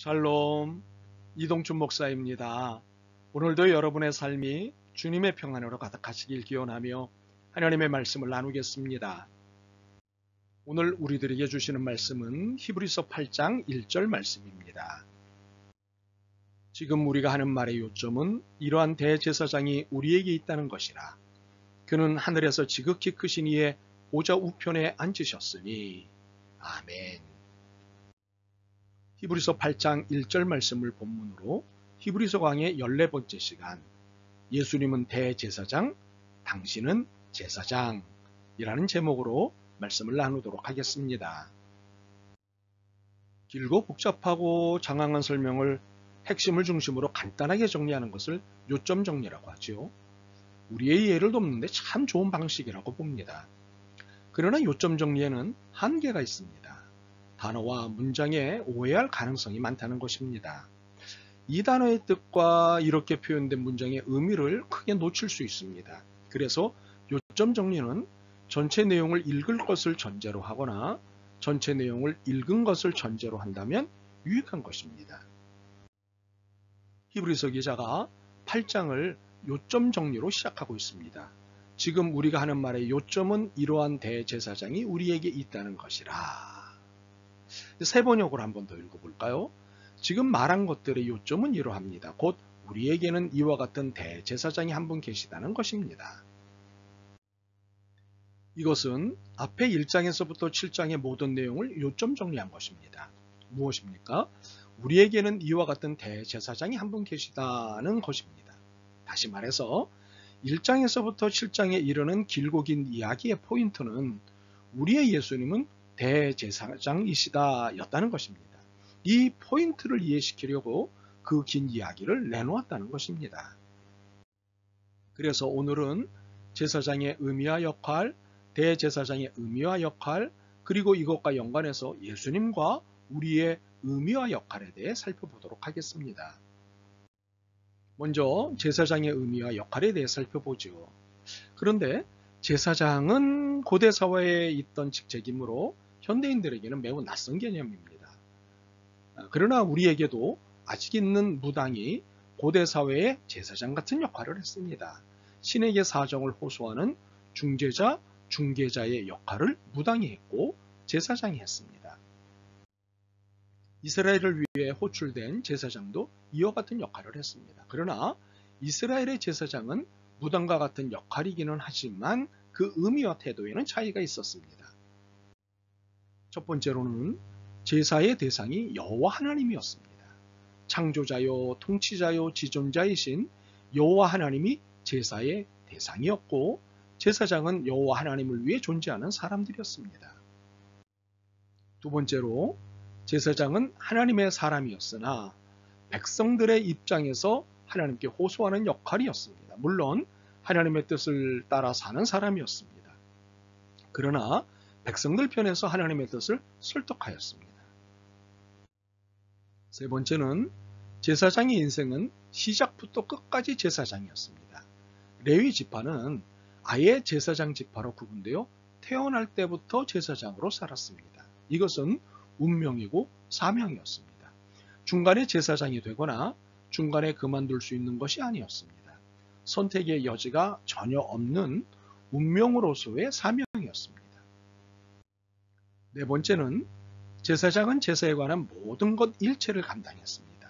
샬롬, 이동춘 목사입니다. 오늘도 여러분의 삶이 주님의 평안으로 가득하시길 기원하며 하나님의 말씀을 나누겠습니다. 오늘 우리들에게 주시는 말씀은 히브리서 8장 1절 말씀입니다. 지금 우리가 하는 말의 요점은 이러한 대제사장이 우리에게 있다는 것이라. 그는 하늘에서 지극히 크신 이의 보좌 우편에 앉으셨으니. 아멘. 히브리서 8장 1절 말씀을 본문으로 히브리서 강의 14번째 시간, 예수님은 대제사장, 당신은 제사장이라는 제목으로 말씀을 나누도록 하겠습니다. 길고 복잡하고 장황한 설명을 핵심을 중심으로 간단하게 정리하는 것을 요점 정리라고 하죠. 우리의 이해를 돕는데 참 좋은 방식이라고 봅니다. 그러나 요점 정리에는 한계가 있습니다. 단어와 문장에 오해할 가능성이 많다는 것입니다. 이 단어의 뜻과 이렇게 표현된 문장의 의미를 크게 놓칠 수 있습니다. 그래서 요점 정리는 전체 내용을 읽을 것을 전제로 하거나 전체 내용을 읽은 것을 전제로 한다면 유익한 것입니다. 히브리서 기자가 8장을 요점 정리로 시작하고 있습니다. 지금 우리가 하는 말의 요점은 이러한 대제사장이 우리에게 있다는 것이라. 세 번역으로 한 번 더 읽어볼까요? 지금 말한 것들의 요점은 이러합니다. 곧 우리에게는 이와 같은 대제사장이 한 분 계시다는 것입니다. 이것은 앞에 1장에서부터 7장의 모든 내용을 요점 정리한 것입니다. 무엇입니까? 우리에게는 이와 같은 대제사장이 한 분 계시다는 것입니다. 다시 말해서 1장에서부터 7장에 이르는 길고 긴 이야기의 포인트는 우리의 예수님은 대제사장이시다 였다는 것입니다. 이 포인트를 이해시키려고 그 긴 이야기를 내놓았다는 것입니다. 그래서 오늘은 제사장의 의미와 역할, 대제사장의 의미와 역할, 그리고 이것과 연관해서 예수님과 우리의 의미와 역할에 대해 살펴보도록 하겠습니다. 먼저 제사장의 의미와 역할에 대해 살펴보죠. 그런데 제사장은 고대 사회에 있던 직책이므로 현대인들에게는 매우 낯선 개념입니다. 그러나 우리에게도 아직 있는 무당이 고대 사회의 제사장 같은 역할을 했습니다. 신에게 사정을 호소하는 중재자, 중개자의 역할을 무당이 했고 제사장이 했습니다. 이스라엘을 위해 호출된 제사장도 이와 같은 역할을 했습니다. 그러나 이스라엘의 제사장은 무당과 같은 역할이기는 하지만 그 의미와 태도에는 차이가 있었습니다. 첫 번째로는 제사의 대상이 여호와 하나님이었습니다. 창조자요, 통치자요, 지존자이신 여호와 하나님이 제사의 대상이었고 제사장은 여호와 하나님을 위해 존재하는 사람들이었습니다. 두 번째로 제사장은 하나님의 사람이었으나 백성들의 입장에서 하나님께 호소하는 역할이었습니다. 물론 하나님의 뜻을 따라 사는 사람이었습니다. 그러나 백성들 편에서 하나님의 뜻을 설득하였습니다. 세 번째는 제사장의 인생은 시작부터 끝까지 제사장이었습니다. 레위 지파는 아예 제사장 지파로 구분되어 태어날 때부터 제사장으로 살았습니다. 이것은 운명이고 사명이었습니다. 중간에 제사장이 되거나 중간에 그만둘 수 있는 것이 아니었습니다. 선택의 여지가 전혀 없는 운명으로서의 사명이었습니다. 네 번째는 제사장은 제사에 관한 모든 것 일체를 감당했습니다.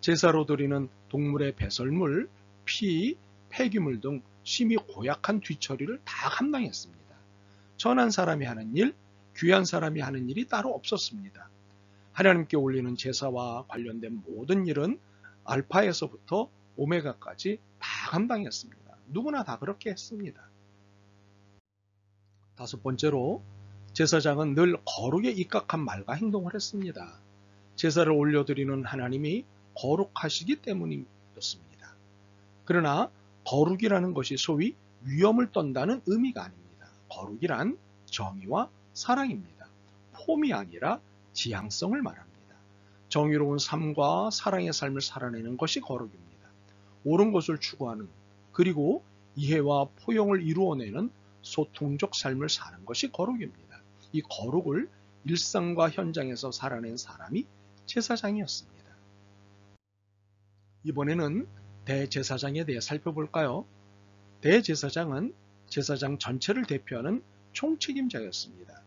제사로 드리는 동물의 배설물, 피, 폐기물 등 심히 고약한 뒤처리를 다 감당했습니다. 천한 사람이 하는 일, 귀한 사람이 하는 일이 따로 없었습니다. 하나님께 올리는 제사와 관련된 모든 일은 알파에서부터 오메가까지 다 감당했습니다. 누구나 다 그렇게 했습니다. 다섯 번째로 제사장은 늘 거룩에 입각한 말과 행동을 했습니다. 제사를 올려드리는 하나님이 거룩하시기 때문이었습니다. 그러나 거룩이라는 것이 소위 위험을 떤다는 의미가 아닙니다. 거룩이란 정의와 사랑입니다. 폼이 아니라 지향성을 말합니다. 정의로운 삶과 사랑의 삶을 살아내는 것이 거룩입니다. 옳은 것을 추구하는 그리고 이해와 포용을 이루어내는 소통적 삶을 사는 것이 거룩입니다. 이 거룩을 일상과 현장에서 살아낸 사람이 대제사장이었습니다. 이번에는 대제사장에 대해 살펴볼까요? 대제사장은 제사장 전체를 대표하는 총책임자였습니다.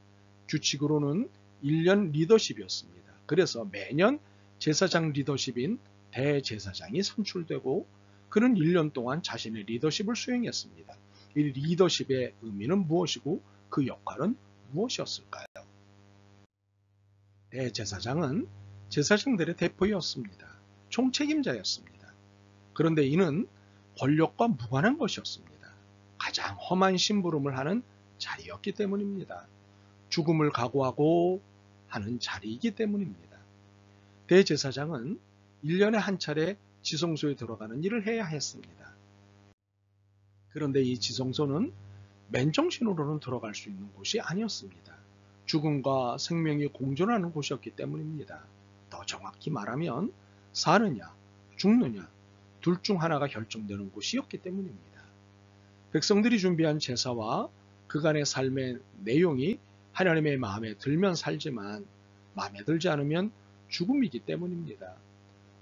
규칙으로는 1년 리더십이었습니다. 그래서 매년 제사장 리더십인 대제사장이 선출되고 그는 1년 동안 자신의 리더십을 수행했습니다. 이 리더십의 의미는 무엇이고 그 역할은 무엇이었을까요? 대제사장은 제사장들의 대표였습니다. 총책임자였습니다. 그런데 이는 권력과 무관한 것이었습니다. 가장 험한 심부름을 하는 자리였기 때문입니다. 죽음을 각오하고 하는 자리이기 때문입니다. 대제사장은 1년에 한 차례 지성소에 들어가는 일을 해야 했습니다. 그런데 이 지성소는 맨정신으로는 들어갈 수 있는 곳이 아니었습니다. 죽음과 생명이 공존하는 곳이었기 때문입니다. 더 정확히 말하면 사느냐, 죽느냐, 둘 중 하나가 결정되는 곳이었기 때문입니다. 백성들이 준비한 제사와 그간의 삶의 내용이 하나님의 마음에 들면 살지만 마음에 들지 않으면 죽음이기 때문입니다.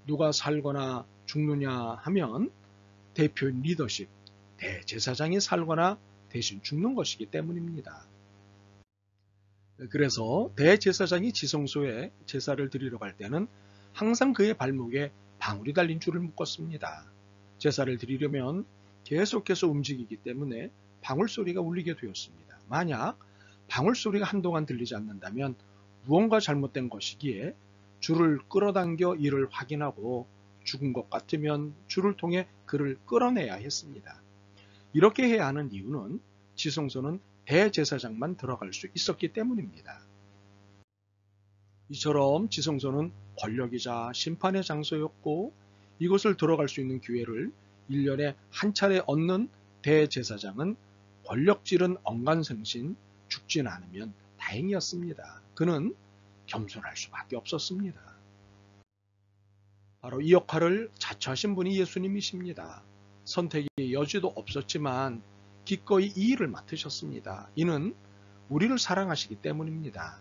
누가 살거나 죽느냐 하면 대표인 리더십, 대제사장이 살거나 대신 죽는 것이기 때문입니다. 그래서 대제사장이 지성소에 제사를 드리러 갈 때는 항상 그의 발목에 방울이 달린 줄을 묶었습니다. 제사를 드리려면 계속해서 움직이기 때문에 방울 소리가 울리게 되었습니다. 만약 방울 소리가 한동안 들리지 않는다면 무언가 잘못된 것이기에 줄을 끌어당겨 이를 확인하고 죽은 것 같으면 줄을 통해 그를 끌어내야 했습니다. 이렇게 해야 하는 이유는 지성소는 대제사장만 들어갈 수 있었기 때문입니다. 이처럼 지성소는 권력이자 심판의 장소였고 이곳을 들어갈 수 있는 기회를 1년에 한 차례 얻는 대제사장은 권력질은 언간생신, 죽진 않으면 다행이었습니다. 그는 겸손할 수밖에 없었습니다. 바로 이 역할을 자처하신 분이 예수님이십니다. 선택의 여지도 없었지만 기꺼이 이 일을 맡으셨습니다. 이는 우리를 사랑하시기 때문입니다.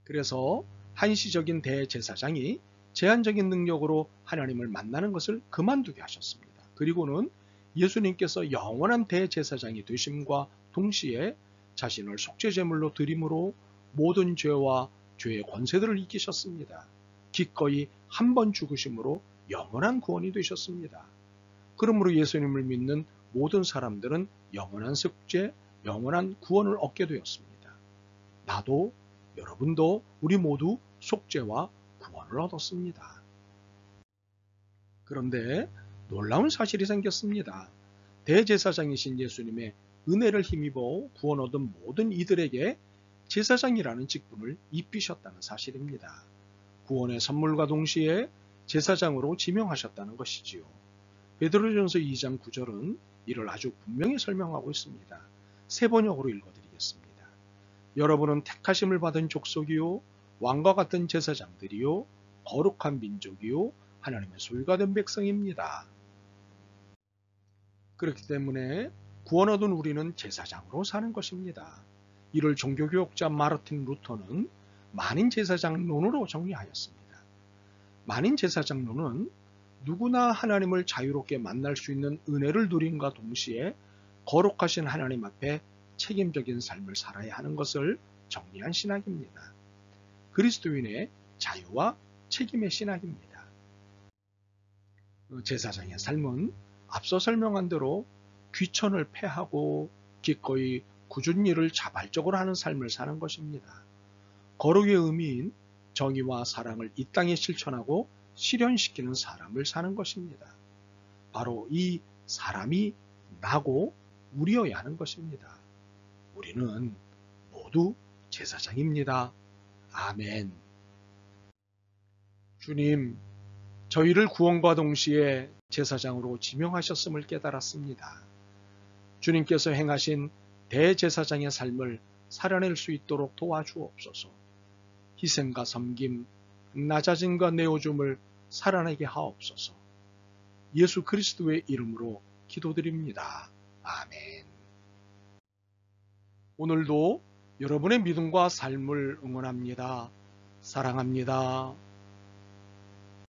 그래서 한시적인 대제사장이 제한적인 능력으로 하나님을 만나는 것을 그만두게 하셨습니다. 그리고는 예수님께서 영원한 대제사장이 되심과 동시에 자신을 속죄제물로 드림으로 모든 죄와 죄의 권세들을 이기셨습니다. 기꺼이 한 번 죽으심으로 영원한 구원이 되셨습니다. 그러므로 예수님을 믿는 모든 사람들은 영원한 속죄, 영원한 구원을 얻게 되었습니다. 나도 여러분도 우리 모두 속죄와 구원을 얻었습니다. 그런데 놀라운 사실이 생겼습니다. 대제사장이신 예수님의 은혜를 힘입어 구원 얻은 모든 이들에게 제사장이라는 직분을 입히셨다는 사실입니다. 구원의 선물과 동시에 제사장으로 지명하셨다는 것이지요. 베드로전서 2장 9절은 이를 아주 분명히 설명하고 있습니다. 세 번역으로 읽어드리겠습니다. 여러분은 택하심을 받은 족속이요 왕과 같은 제사장들이요 거룩한 민족이요 하나님의 소유가 된 백성입니다. 그렇기 때문에 구원 얻은 우리는 제사장으로 사는 것입니다. 이를 종교교육자 마르틴 루터는 만인 제사장론으로 정리하였습니다. 만인 제사장론은 누구나 하나님을 자유롭게 만날 수 있는 은혜를 누림과 동시에 거룩하신 하나님 앞에 책임적인 삶을 살아야 하는 것을 정리한 신학입니다. 그리스도인의 자유와 책임의 신학입니다. 제사장의 삶은 앞서 설명한 대로 귀천을 패하고 기꺼이 굳은 일을 자발적으로 하는 삶을 사는 것입니다. 거룩의 의미인 정의와 사랑을 이 땅에 실천하고 실현시키는 사람을 사는 것입니다. 바로 이 사람이 나고 우리여야 하는 것입니다. 우리는 모두 제사장입니다. 아멘. 주님, 저희를 구원과 동시에 제사장으로 지명하셨음을 깨달았습니다. 주님께서 행하신 대제사장의 삶을 살아낼 수 있도록 도와주옵소서. 희생과 섬김, 낮아짐과 내어줌을 살아내게 하옵소서. 예수 그리스도의 이름으로 기도드립니다. 아멘. 오늘도 여러분의 믿음과 삶을 응원합니다. 사랑합니다.